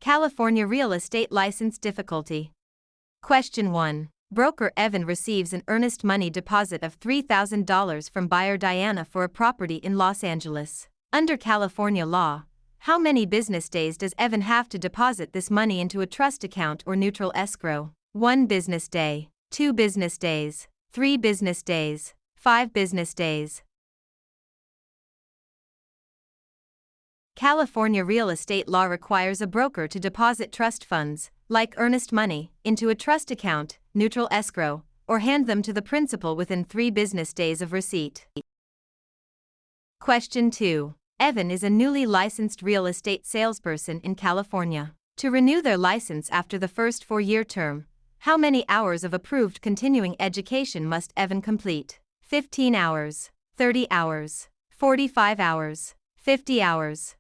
California real estate license difficulty. Question 1. Broker Evan receives an earnest money deposit of $3,000 from buyer Diana for a property in Los Angeles. Under California law, how many business days does Evan have to deposit this money into a trust account or neutral escrow? 1 business day, 2 business days, 3 business days, 5 business days. California real estate law requires a broker to deposit trust funds, like earnest money, into a trust account, neutral escrow, or hand them to the principal within 3 business days of receipt. Question 2. Evan is a newly licensed real estate salesperson in California. To renew their license after the first 4-year term, how many hours of approved continuing education must Evan complete? 15 hours, 30 hours, 45 hours, 50 hours.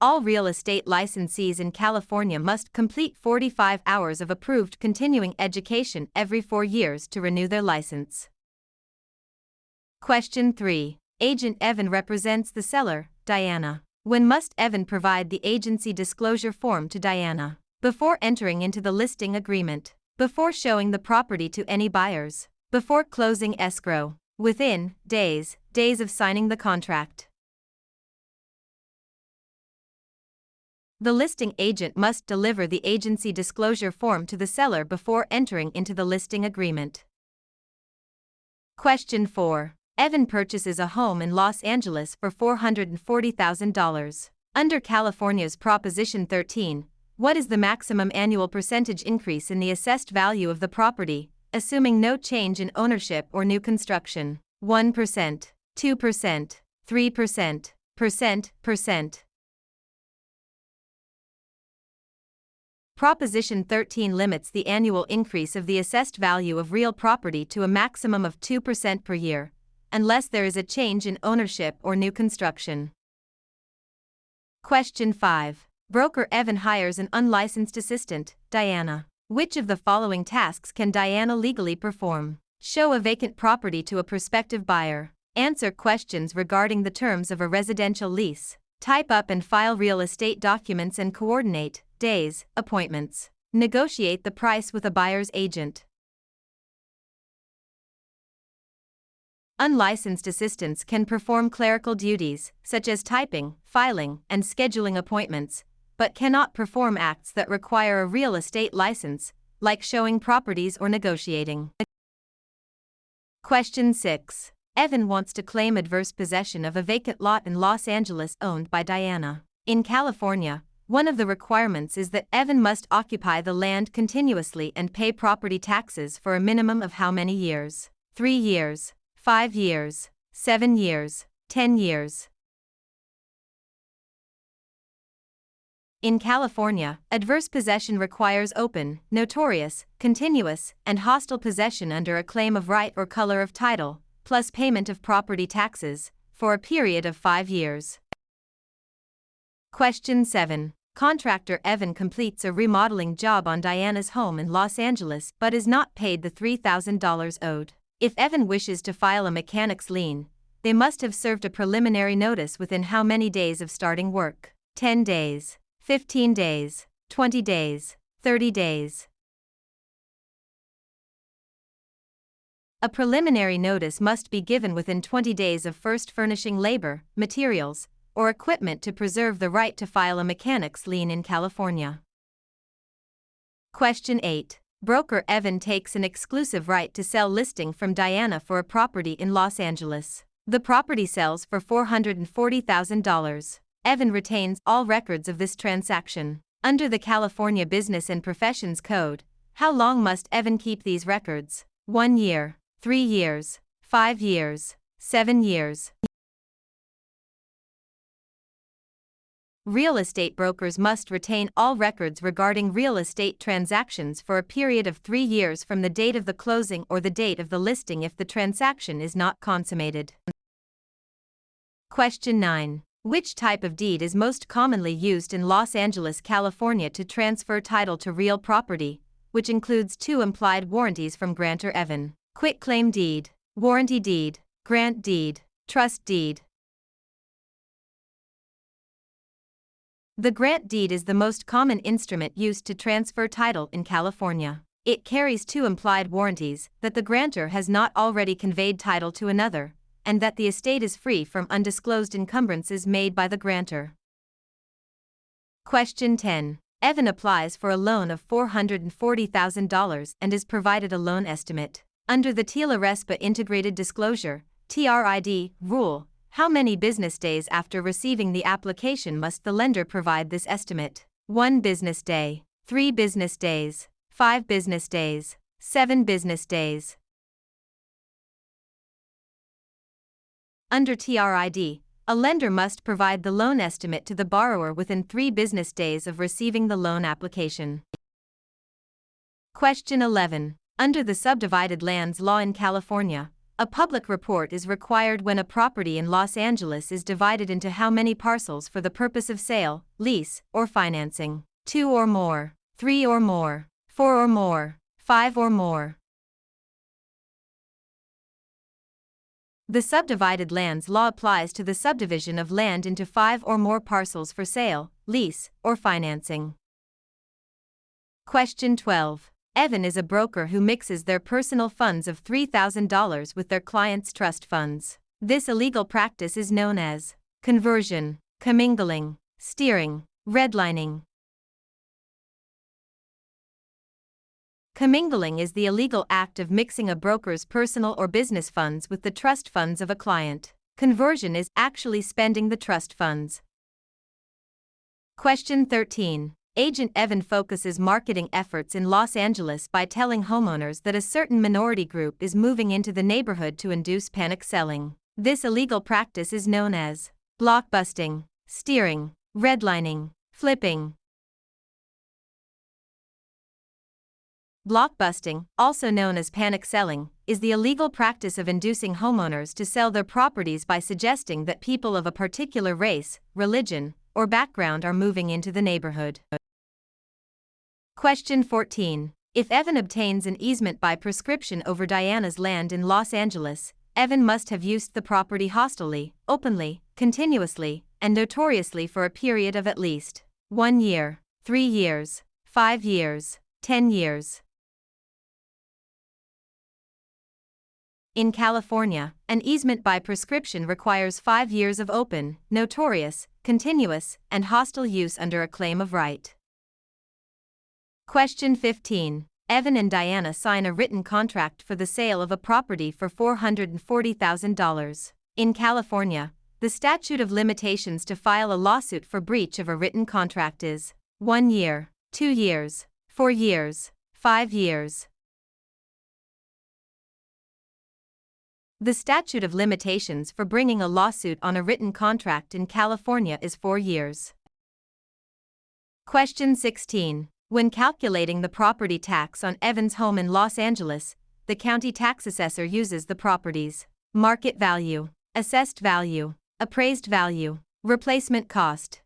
All real estate licensees in California must complete 45 hours of approved continuing education every 4 years to renew their license. Question 3. Agent Evan represents the seller, Diana. When must Evan provide the agency disclosure form to Diana? Before entering into the listing agreement, before showing the property to any buyers, before closing escrow, within days of signing the contract. The listing agent must deliver the agency disclosure form to the seller before entering into the listing agreement. Question 4. Evan purchases a home in Los Angeles for $440,000. Under California's Proposition 13, what is the maximum annual percentage increase in the assessed value of the property, assuming no change in ownership or new construction? 1%, 2%, 3%, percent. Proposition 13 limits the annual increase of the assessed value of real property to a maximum of 2% per year, unless there is a change in ownership or new construction. Question 5. Broker Evan hires an unlicensed assistant, Diana. Which of the following tasks can Diana legally perform? Show a vacant property to a prospective buyer. Answer questions regarding the terms of a residential lease. Type up and file real estate documents and coordinate days, appointments. Negotiate the price with a buyer's agent. Unlicensed assistants can perform clerical duties, such as typing, filing, and scheduling appointments, but cannot perform acts that require a real estate license, like showing properties or negotiating. Question 6. Evan wants to claim adverse possession of a vacant lot in Los Angeles owned by Diana. In California, one of the requirements is that Evan must occupy the land continuously and pay property taxes for a minimum of how many years? 3 years, 5 years, 7 years, 10 years. In California, adverse possession requires open, notorious, continuous, and hostile possession under a claim of right or color of title, plus payment of property taxes, for a period of 5 years. Question 7. Contractor Evan completes a remodeling job on Diana's home in Los Angeles but is not paid the $3,000 owed. If Evan wishes to file a mechanic's lien, they must have served a preliminary notice within how many days of starting work? 10 days, 15 days, 20 days, 30 days. A preliminary notice must be given within 20 days of first furnishing labor, materials, or equipment to preserve the right to file a mechanic's lien in California. Question 8. Broker Evan takes an exclusive right to sell listing from Diana for a property in Los Angeles. The property sells for $440,000. Evan retains all records of this transaction. Under the California Business and Professions Code, how long must Evan keep these records? 1 year, 3 years, 5 years, 7 years. Real estate brokers must retain all records regarding real estate transactions for a period of 3 years from the date of the closing or the date of the listing if the transaction is not consummated. Question 9. Which type of deed is most commonly used in Los Angeles, California to transfer title to real property, which includes 2 implied warranties from grantor Evan? Quitclaim deed, warranty deed, grant deed, trust deed. The grant deed is the most common instrument used to transfer title in California. It carries two implied warranties: that the grantor has not already conveyed title to another, and that the estate is free from undisclosed encumbrances made by the grantor. Question 10. Evan applies for a loan of $440,000 and is provided a loan estimate. Under the TILA-RESPA Integrated Disclosure (TRID) rule, how many business days after receiving the application must the lender provide this estimate? 1 business day, 3 business days, 5 business days, 7 business days. Under TRID, a lender must provide the loan estimate to the borrower within 3 business days of receiving the loan application. Question 11. Under the subdivided lands law in California, a public report is required when a property in Los Angeles is divided into how many parcels for the purpose of sale, lease, or financing? 2 or more, 3 or more, 4 or more, 5 or more. The subdivided lands law applies to the subdivision of land into 5 or more parcels for sale, lease, or financing. Question 12. Evan is a broker who mixes their personal funds of $3,000 with their clients' trust funds. This illegal practice is known as conversion, commingling, steering, redlining. Commingling is the illegal act of mixing a broker's personal or business funds with the trust funds of a client. Conversion is actually spending the trust funds. Question 13. Agent Evan focuses marketing efforts in Los Angeles by telling homeowners that a certain minority group is moving into the neighborhood to induce panic selling. This illegal practice is known as blockbusting, steering, redlining, flipping. Blockbusting, also known as panic selling, is the illegal practice of inducing homeowners to sell their properties by suggesting that people of a particular race, religion, or background are moving into the neighborhood. Question 14. If Evan obtains an easement by prescription over Diana's land in Los Angeles, Evan must have used the property hostilely, openly, continuously, and notoriously for a period of at least 1 year, 3 years, 5 years, 10 years. In California, an easement by prescription requires 5 years of open, notorious, continuous, and hostile use under a claim of right. Question 15. Evan and Diana sign a written contract for the sale of a property for $440,000. In California, the statute of limitations to file a lawsuit for breach of a written contract is 1 year, 2 years, 4 years, 5 years. The statute of limitations for bringing a lawsuit on a written contract in California is 4 years. Question 16. When calculating the property tax on Evan's home in Los Angeles, the county tax assessor uses the property's market value, assessed value, appraised value, replacement cost.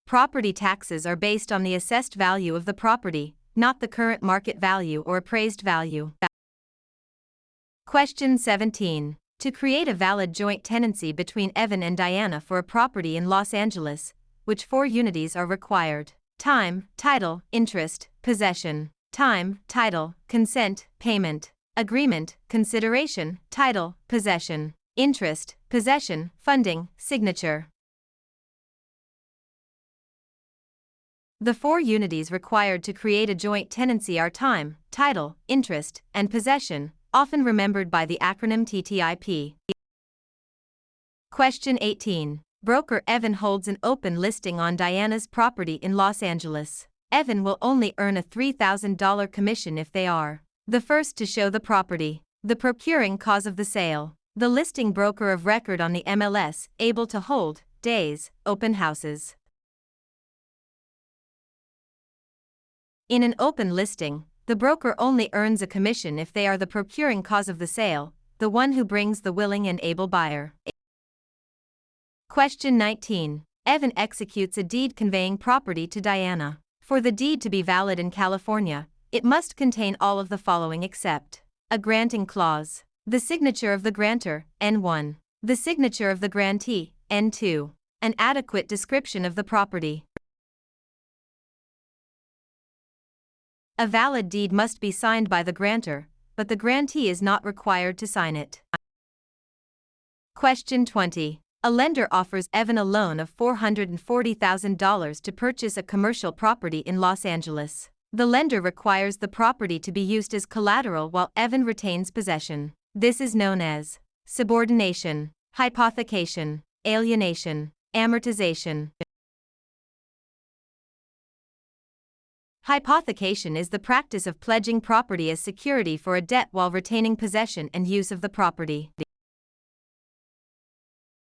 Property taxes are based on the assessed value of the property, not the current market value or appraised value. Question 17. To create a valid joint tenancy between Evan and Diana for a property in Los Angeles, which 4 unities are required? Time, title, interest, possession. Time, title, consent, payment. Agreement, consideration, title, possession. Interest, possession, funding, signature. The 4 unities required to create a joint tenancy are time, title, interest, and possession, often remembered by the acronym TTIP. Question 18. Broker Evan holds an open listing on Diana's property in Los Angeles. Evan will only earn a $3,000 commission if they are the first to show the property, the procuring cause of the sale, the listing broker of record on the MLS, able to hold days, open houses. In an open listing, the broker only earns a commission if they are the procuring cause of the sale, the one who brings the willing and able buyer. Question 19. Evan executes a deed conveying property to Diana. For the deed to be valid in California, it must contain all of the following except a granting clause, the signature of the grantor, N1, the signature of the grantee, N2. An adequate description of the property. A valid deed must be signed by the grantor, but the grantee is not required to sign it. Question 20. A lender offers Evan a loan of $440,000 to purchase a commercial property in Los Angeles. The lender requires the property to be used as collateral while Evan retains possession. This is known as subordination, hypothecation, alienation, amortization. Hypothecation is the practice of pledging property as security for a debt while retaining possession and use of the property.